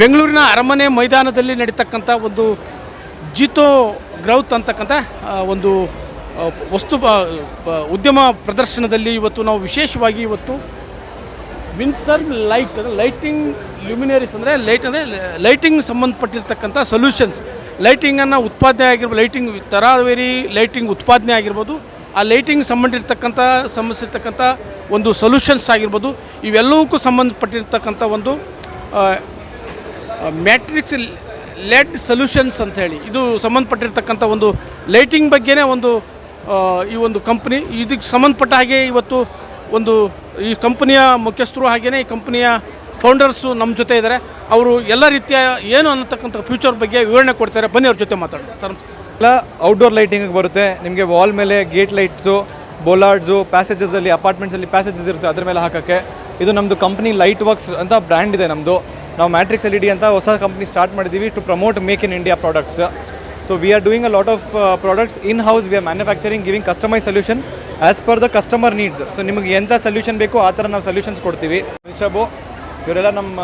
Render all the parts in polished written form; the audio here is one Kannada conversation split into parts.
ಬೆಂಗಳೂರಿನ ಅರಮನೆ ಮೈದಾನದಲ್ಲಿ ನಡೀತಕ್ಕಂಥ ಒಂದು ಜಿತೋ ಗ್ರೌತ್ ಅಂತಕ್ಕಂಥ ಒಂದು ಉದ್ಯಮ ಪ್ರದರ್ಶನದಲ್ಲಿ ಇವತ್ತು ನಾವು ವಿಶೇಷವಾಗಿ ಇವತ್ತು ವಿನ್ಸರ್ ಲೈಟಿಂಗ್ ಲ್ಯುಮಿನರೀಸ್ ಅಂದರೆ ಲೈಟಿಂಗ್ ಸಂಬಂಧಪಟ್ಟಿರ್ತಕ್ಕಂಥ ಸೊಲ್ಯೂಷನ್ಸ್, ಲೈಟಿಂಗನ್ನು ಉತ್ಪಾದನೆ ಆಗಿರ್ಬೋದು, ಲೈಟಿಂಗ್ ತರಾವೇರಿ ಲೈಟಿಂಗ್ ಉತ್ಪಾದನೆ ಆಗಿರ್ಬೋದು, ಆ ಲೈಟಿಂಗ್ ಸಂಬಂಧಿಸಿರ್ತಕ್ಕಂಥ ಒಂದು ಸೊಲ್ಯೂಷನ್ಸ್ ಆಗಿರ್ಬೋದು, ಇವೆಲ್ಲವಕ್ಕೂ ಸಂಬಂಧಪಟ್ಟಿರ್ತಕ್ಕಂಥ ಒಂದು ಮ್ಯಾಟ್ರಿಕ್ಸ್ ಲೆಡ್ ಸೊಲ್ಯೂಷನ್ಸ್ ಅಂಥೇಳಿ ಇದು ಸಂಬಂಧಪಟ್ಟಿರ್ತಕ್ಕಂಥ ಒಂದು ಲೈಟಿಂಗ್ ಬಗ್ಗೆನೇ ಒಂದು ಈ ಒಂದು ಕಂಪ್ನಿ ಇದಕ್ಕೆ ಸಂಬಂಧಪಟ್ಟ ಹಾಗೆ ಇವತ್ತು ಒಂದು ಈ ಕಂಪನಿಯ ಮುಖ್ಯಸ್ಥರು ಹಾಗೆಯೇ ಈ ಕಂಪನಿಯ ಫೌಂಡರ್ಸು ನಮ್ಮ ಜೊತೆ ಇದ್ದಾರೆ. ಅವರು ಎಲ್ಲ ರೀತಿಯ ಏನು ಅನ್ನತಕ್ಕಂಥ ಫ್ಯೂಚರ್ ಬಗ್ಗೆ ವಿವರಣೆ ಕೊಡ್ತಾರೆ. ಬನ್ನಿ ಅವ್ರ ಜೊತೆ ಮಾತಾಡೋಣ. ಸರ್ ಎಲ್ಲ ಔಟ್ಡೋರ್ ಲೈಟಿಂಗ್ ಬರುತ್ತೆ ನಿಮಗೆ. ವಾಲ್ ಮೇಲೆ ಗೇಟ್ ಲೈಟ್ಸು, ಬೋಲಾರ್ಡ್ಸು, ಪ್ಯಾಸೇಜಸಲ್ಲಿ ಅಪಾರ್ಟ್ಮೆಂಟ್ಸಲ್ಲಿ ಪ್ಯಾಸೇಜಸ್ ಇರುತ್ತೆ ಅದ್ರ ಮೇಲೆ ಹಾಕೋಕ್ಕೆ. ಇದು ನಮ್ಮದು ಕಂಪ್ನಿ ಲೈಟ್ ವರ್ಕ್ಸ್ ಅಂತ ಬ್ರ್ಯಾಂಡ್ ಇದೆ ನಮ್ಮದು. ನಾವು ಮ್ಯಾಟ್ರಿಕ್ಸ್ LED ಅಂತ ಹೊಸ ಕಂಪ್ನಿ ಸ್ಟಾರ್ಟ್ ಮಾಡಿದ್ದೀವಿ to promote make in India products. So we are doing a lot of products in house. We are manufacturing giving customise solution as per the customer needs. So ನಿಮಗೆ ಎಂಥ ಸೊಲ್ಯೂಷನ್ ಬೇಕೋ ಆ ಥರ ನಾವು ಸೊಲ್ಯೂಷನ್ಸ್ ಕೊಡ್ತೀವಿ. ರಿಷಬು ಇವರೆಲ್ಲ ನಮ್ಮ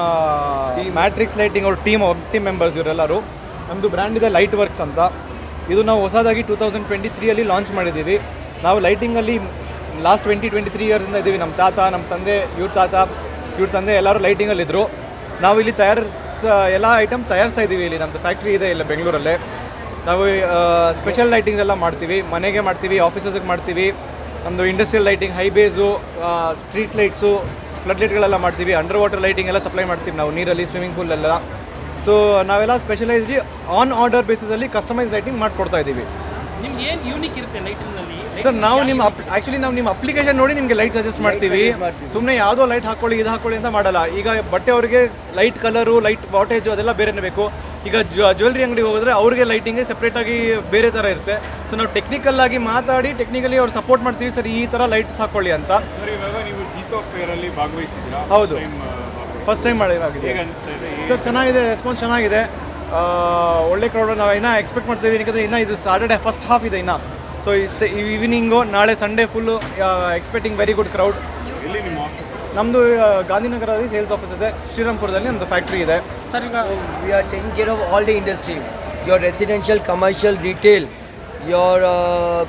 ಈ ಮ್ಯಾಟ್ರಿಕ್ಸ್ ಲೈಟಿಂಗ್ ಅವ್ರ ಟೀಮ್ ಮೆಂಬರ್ಸ್ ಇವರೆಲ್ಲರೂ. ನಮ್ಮದು ಬ್ರ್ಯಾಂಡ್ ಇದೆ ಲೈಟ್ ವರ್ಕ್ಸ್ ಅಂತ. ಇದು ನಾವು ಹೊಸದಾಗಿ 2023 ಲಾಂಚ್ ಮಾಡಿದ್ದೀವಿ. ನಾವು ಲೈಟಿಂಗಲ್ಲಿ ಲಾಸ್ಟ್ 23 ಇಯರ್ಸಿಂದ ಇದ್ದೀವಿ. ನಮ್ಮ ತಾತ, ನಮ್ಮ ತಂದೆ, ಇವ್ರ ತಂದೆ ಎಲ್ಲರೂ ಲೈಟಿಂಗಲ್ಲಿದ್ದರು. ನಾವು ಇಲ್ಲಿ ಎಲ್ಲ ಐಟಮ್ ತಯಾರಿಸ್ತಾ ಇದ್ದೀವಿ. ಇಲ್ಲಿ ನಮ್ಮದು ಫ್ಯಾಕ್ಟ್ರಿ ಇದೆ ಇಲ್ಲ ಬೆಂಗಳೂರಲ್ಲೇ. ನಾವು ಸ್ಪೆಷಲ್ ಲೈಟಿಂಗ್ಸ್ ಎಲ್ಲ ಮಾಡ್ತೀವಿ, ಮನೆಗೆ ಮಾಡ್ತೀವಿ, ಆಫೀಸಸ್ಗೆ ಮಾಡ್ತೀವಿ. ನಮ್ಮದು industrial lighting, highways, street lights, flood ಲೈಟ್ಗಳೆಲ್ಲ ಮಾಡ್ತೀವಿ. ಅಂಡರ್ ವಾಟರ್ ಲೈಟಿಂಗ್ ಎಲ್ಲ ಸಪ್ಲೈ ಮಾಡ್ತೀವಿ ನಾವು, ನೀರಲ್ಲಿ, ಸ್ವಿಮ್ಮಿಂಗ್ ಪೂಲೆಲ್ಲ. ಸೊ ನಾವೆಲ್ಲ ಸ್ಪೆಷಲೈಸ್ಡ್ ಆನ್ ಆರ್ಡರ್ ಬೇಸಿಸಲ್ಲಿ ಕಸ್ಟಮೈಸ್ ಲೈಟಿಂಗ್ ಮಾಡಿಕೊಡ್ತಾ ಇದ್ದೀವಿ. ನಿಮ್ಗೆ ಏನು ಯೂನಿಕ್ ಇರುತ್ತೆ ಲೈಟಿಂಗ್ನಲ್ಲಿ? ಸರ್ ನಾವು ನಿಮ್ಮ ಅಪ್ಲಿಕೇಶನ್ ನೋಡಿ ನಿಮಗೆ ಲೈಟ್ ಸಜೆಸ್ಟ್ ಮಾಡ್ತೀವಿ. ಸುಮ್ಮನೆ ಯಾವುದೋ ಲೈಟ್ ಹಾಕೊಳ್ಳಿ ಇದು ಹಾಕೊಳ್ಳಿ ಅಂತ ಮಾಡಲ್ಲ. ಈಗ ಬಟ್ಟೆ ಅವ್ರಿಗೆ ಲೈಟ್ ಕಲರು, ಲೈಟ್ ವಾಟೇಜು ಅದೆಲ್ಲ ಬೇರೆನೇ ಬೇಕು. ಈಗ ಜ್ಯುವೆಲ್ರಿ ಅಂಗಡಿ ಹೋಗಿದ್ರೆ ಅವ್ರಿಗೆ ಲೈಟಿಂಗೇ ಸಪ್ರೇಟಾಗಿ ಬೇರೆ ಥರ ಇರುತ್ತೆ. ಸೊ ನಾವು ಟೆಕ್ನಿಕಲ್ ಮಾತಾಡಿ ಟೆಕ್ನಿಕಲಿ ಅವ್ರು ಸಪೋರ್ಟ್ ಮಾಡ್ತೀವಿ. ಸರ್ ಈ ಥರ ಲೈಟ್ಸ್ ಹಾಕೊಳ್ಳಿ ಅಂತ. ನೀವು ಜಿತೋ ಫೇರಲ್ಲಿ ಭಾಗವಹಿಸಿದ್ದೀರಾ? ಹೌದು, ಫಸ್ಟ್ ಟೈಮ್ ಮಾಡಿದೆ. ಸರ್ ಚೆನ್ನಾಗಿದೆ, ರೆಸ್ಪಾನ್ಸ್ ಚೆನ್ನಾಗಿದೆ. ಒಳ್ಳೆ ಕ್ರೌಡ್ ನಾವು ಇನ್ನೂ ಎಕ್ಸ್ಪೆಕ್ಟ್ ಮಾಡ್ತೀವಿ. ಯಾಕಂದರೆ ಇನ್ನೂ ಇದು ಸಾಟರ್ಡೆ ಫಸ್ಟ್ ಹಾಫ್ ಇದೆ ಇನ್ನೂ. ಸೊ ಈವ್ನಿಂಗು ನಾಳೆ Sunday full expecting very good crowd. ಎಲ್ಲಿ ನಿಮ್ಮ ಆಫೀಸ್? ನಮ್ಮದು ಗಾಂಧಿನಗರದಲ್ಲಿ ಸೇಲ್ಸ್ ಆಫೀಸ್ ಇದೆ. ಶ್ರೀರಾಮ್ಪುರದಲ್ಲಿ ನಮ್ಮದು ಫ್ಯಾಕ್ಟ್ರಿ ಇದೆ. ಸರ್ ಈಗ we are taking care of all the industry, your residential, commercial, retail, your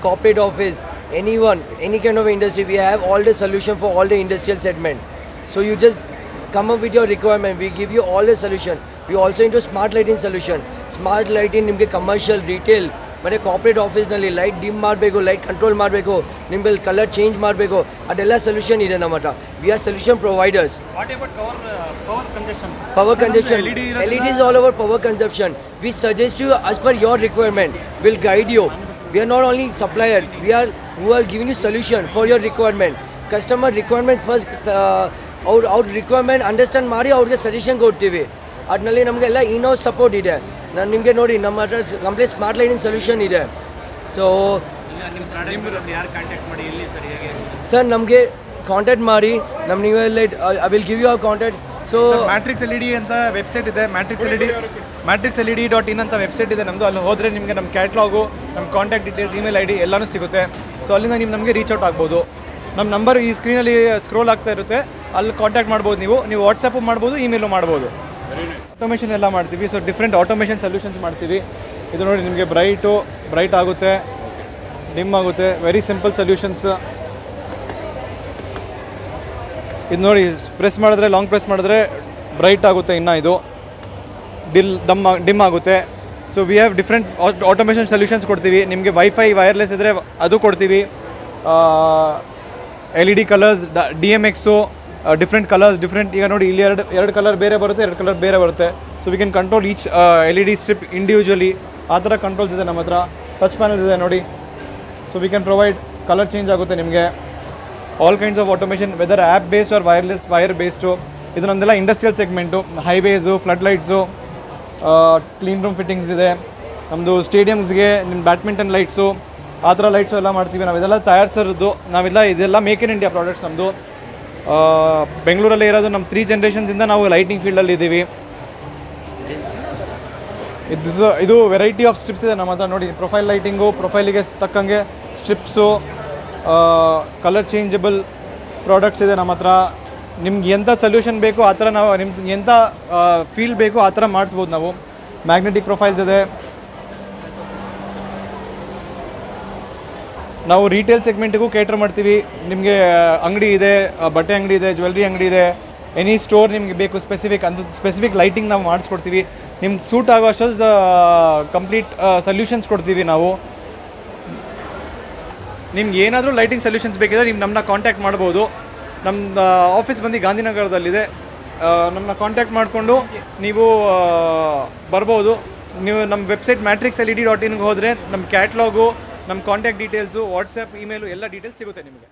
corporate office, anyone, any kind of industry. We have all the solution for all the industrial segment. So you just come up with your requirement, we give you all the solution. We also into smart lighting solution. Smart lighting ನಿಮಗೆ commercial, retail ಮತ್ತು ಕಾರ್ಪೊರೇಟ್ ಆಫೀಸ್ನಲ್ಲಿ ಲೈಟ್ ಡಿಮ್ ಮಾಡಬೇಕು, ಲೈಟ್ ಕಂಟ್ರೋಲ್ ಮಾಡಬೇಕು, ನಿಮಗೆ ಕಲರ್ ಚೇಂಜ್ ಮಾಡಬೇಕು, ಅದೆಲ್ಲ ಸೊಲ್ಯೂಷನ್ ಇದೆ ನಮ್ಮ ಹತ್ರ. We are solution providers. What about power consumption? Power consumption. LED is all over power consumption. We suggest you as per your requirement. We'll guide you. We are not only supplier. We are who are giving you solution for your requirement. Customer requirement first. Our requirement understand ಮಾಡಿ ಅವ್ರಿಗೆ ಸಜೆಷನ್ ಕೊಡ್ತೀವಿ. ಅದರಲ್ಲಿ ನಮಗೆಲ್ಲ ಇನ್-ಹೌಸ್ ಸಪೋರ್ಟ್ ಇದೆ. ನಾನು ನಿಮಗೆ ನೋಡಿ ನಮ್ಮ ಹತ್ರ ಕಂಪ್ಲೀಟ್ ಸ್ಮಾರ್ಟ್ ಲೈಟಿಂಗ್ ಸೊಲ್ಯೂಷನ್ ಇದೆ. ಸೊ ಸರ್ ನಮಗೆ ಕಾಂಟ್ಯಾಕ್ಟ್ ಮಾಡಿ. ನಮ್ಮ ನೀವು I will give you our contact. So matrix LED ಅಂತ ವೆಬ್ಸೈಟ್ ಇದೆ. ಮ್ಯಾಟ್ರಿಕ್ಸ್ LED.in ಅಂತ ವೆಬ್ಸೈಟ್ ಇದೆ ನಮ್ಮದು. ಅಲ್ಲಿ ಹೋದರೆ ನಿಮಗೆ ನಮ್ಮ ಕ್ಯಾಟ್ಲಾಗು, ನಮ್ಮ ಕಾಂಟ್ಯಾಕ್ಟ್ ಡೀಟೇಲ್ಸ್, ಇಮೇಲ್ ID ಎಲ್ಲನೂ ಸಿಗುತ್ತೆ. ಸೊ ಅಲ್ಲಿಂದ ನೀವು ನಮಗೆ ರೀಚ್ ಔಟ್ ಆಗ್ಬೋದು. ನಮ್ಮ ನಂಬರ್ ಈ ಸ್ಕ್ರೀನಲ್ಲಿ ಸ್ಕ್ರೋಲ್ ಆಗ್ತಾ ಇರುತ್ತೆ. ಅಲ್ಲಿ ಕಾಂಟ್ಯಾಕ್ಟ್ ಮಾಡ್ಬೋದು. ನೀವು ವಾಟ್ಸಪ್ಪು ಮಾಡ್ಬೋದು, ಇಮೇಲು ಮಾಡ್ಬೋದು. ಆಟೋಮೇಷನ್ ಎಲ್ಲ ಮಾಡ್ತೀವಿ. ಸೊ ಡಿಫ್ರೆಂಟ್ ಆಟೋಮೇಷನ್ ಸೊಲ್ಯೂಷನ್ಸ್ ಮಾಡ್ತೀವಿ. ಇದು ನೋಡಿ ನಿಮಗೆ ಬ್ರೈಟ್ ಆಗುತ್ತೆ, ಡಿಮ್ ಆಗುತ್ತೆ. Very simple solutions. ಇದು ನೋಡಿ ಪ್ರೆಸ್ ಮಾಡಿದ್ರೆ, ಲಾಂಗ್ ಪ್ರೆಸ್ ಮಾಡಿದ್ರೆ ಬ್ರೈಟ್ ಆಗುತ್ತೆ. ಇನ್ನು ಇದು ಡಿಮ್ ಆಗುತ್ತೆ. So we have different automation solutions ಕೊಡ್ತೀವಿ. ನಿಮಗೆ ವೈಫೈ ವೈರ್ಲೆಸ್ ಇದ್ದರೆ ಅದು ಕೊಡ್ತೀವಿ. LED ಕಲರ್ಸ್, DMXು, ಡಿಫ್ರೆಂಟ್ ಕಲರ್ಸ್, ಈಗ ನೋಡಿ ಇಲ್ಲಿ ಎರಡು ಕಲರ್ ಬೇರೆ ಬರುತ್ತೆ, ಎರಡು ಕಲರ್ ಬೇರೆ ಬರುತ್ತೆ. So we can control each LED strip individually. ಆ ಥರ ಕಂಟ್ರೋಲ್ಸ್ ಇದೆ ನಮ್ಮ ಹತ್ರ. ಟಚ್ ಪ್ಯಾನಲ್ ಇದೆ ನೋಡಿ. So we can provide colour change ಆಗುತ್ತೆ ನಿಮಗೆ. All kinds of automation, whether app based or wire based. ಇದು ನಮ್ಮದೆಲ್ಲ industrial segment. Highways, flood lights, clean room fittings ಇದೆ ನಮ್ಮದು. ಸ್ಟೇಡಿಯಮ್ಸ್ಗೆ ನಿಮ್ಮ ಬ್ಯಾಡ್ಮಿಂಟನ್ ಲೈಟ್ಸು, ಆ ಥರ ಲೈಟ್ಸು ಎಲ್ಲ ಮಾಡ್ತೀವಿ ನಾವು. ಇದೆಲ್ಲ ತಯಾರಿಸಿರೋದು ಇದೆಲ್ಲ ಮೇಕ್ ಇನ್ ಇಂಡಿಯಾ ಪ್ರಾಡಕ್ಟ್ಸ್ ನಮ್ಮದು. ಬೆಂಗಳೂರಲ್ಲೇ ಇರೋದು. ನಮ್ಮ 3 ಜನರೇಷನ್ಸಿಂದ ನಾವು ಲೈಟಿಂಗ್ ಫೀಲ್ಡಲ್ಲಿ ಇದ್ದೀವಿ. ಇದು ವೆರೈಟಿ ಆಫ್ ಸ್ಟ್ರಿಪ್ಸ್ ಇದೆ ನಮ್ಮ ಹತ್ರ ನೋಡಿ. ಪ್ರೊಫೈಲ್ ಲೈಟಿಂಗು, ಪ್ರೊಫೈಲಿಗೆ ತಕ್ಕಂಗೆ ಸ್ಟ್ರಿಪ್ಸು, ಕಲರ್ ಚೇಂಜಬಲ್ ಪ್ರಾಡಕ್ಟ್ಸ್ ಇದೆ ನಮ್ಮ ಹತ್ರ. ನಿಮ್ಗೆ ಎಂಥ ಸೊಲ್ಯೂಷನ್ ಬೇಕು ಆ ಥರ ನಾವು ನಿಮ್ಗೆ ಎಂಥ ಫೀಲ್ ಬೇಕು ಆ ಥರ ಮಾಡಿಸ್ಬೋದು ನಾವು. ಮ್ಯಾಗ್ನೆಟಿಕ್ ಪ್ರೊಫೈಲ್ಸ್ ಇದೆ. ನಾವು ರೀಟೇಲ್ ಸೆಗ್ಮೆಂಟಿಗೂ ಕೇಟರ್ ಮಾಡ್ತೀವಿ. ನಿಮಗೆ ಅಂಗಡಿ ಇದೆ, ಬಟ್ಟೆ ಅಂಗಡಿ ಇದೆ, ಜ್ಯುವೆಲ್ರಿ ಅಂಗಡಿ ಇದೆ, ಎನಿ ಸ್ಟೋರ್ ನಿಮಗೆ ಬೇಕು ಸ್ಪೆಸಿಫಿಕ್ ಅಂತ ಸ್ಪೆಸಿಫಿಕ್ ಲೈಟಿಂಗ್ ನಾವು ಮಾಡಿಸ್ಕೊಡ್ತೀವಿ. ನಿಮ್ಗೆ ಸೂಟ್ ಆಗೋ ಅಷ್ಟು ಕಂಪ್ಲೀಟ್ ಸೊಲ್ಯೂಷನ್ಸ್ ಕೊಡ್ತೀವಿ ನಾವು. ನಿಮ್ಗೆ ಏನಾದರೂ ಲೈಟಿಂಗ್ ಸೊಲ್ಯೂಷನ್ಸ್ ಬೇಕಿದ್ರೆ ನೀವು ನಮ್ಮನ್ನ ಕಾಂಟ್ಯಾಕ್ಟ್ ಮಾಡ್ಬೋದು. ನಮ್ಮ ಆಫೀಸ್ ಬಂದು ಗಾಂಧಿನಗರದಲ್ಲಿದೆ. ನಮ್ಮನ್ನ ಕಾಂಟ್ಯಾಕ್ಟ್ ಮಾಡಿಕೊಂಡು ನೀವು ಬರ್ಬೋದು. ನೀವು ನಮ್ಮ ವೆಬ್ಸೈಟ್ matrixled.in ಹೋದರೆ ನಮ್ಮ ಕ್ಯಾಟ್ಲಾಗು, ನಮ್ಮ ಕಾಂಟ್ಯಾಕ್ಟ್ ಡೀಟೇಲ್ಸು, ವಾಟ್ಸಪ್, ಇಮೇಲು ಎಲ್ಲ ಡೀಟೇಲ್ಸ್ ಸಿಗುತ್ತೆ ನಿಮಗೆ.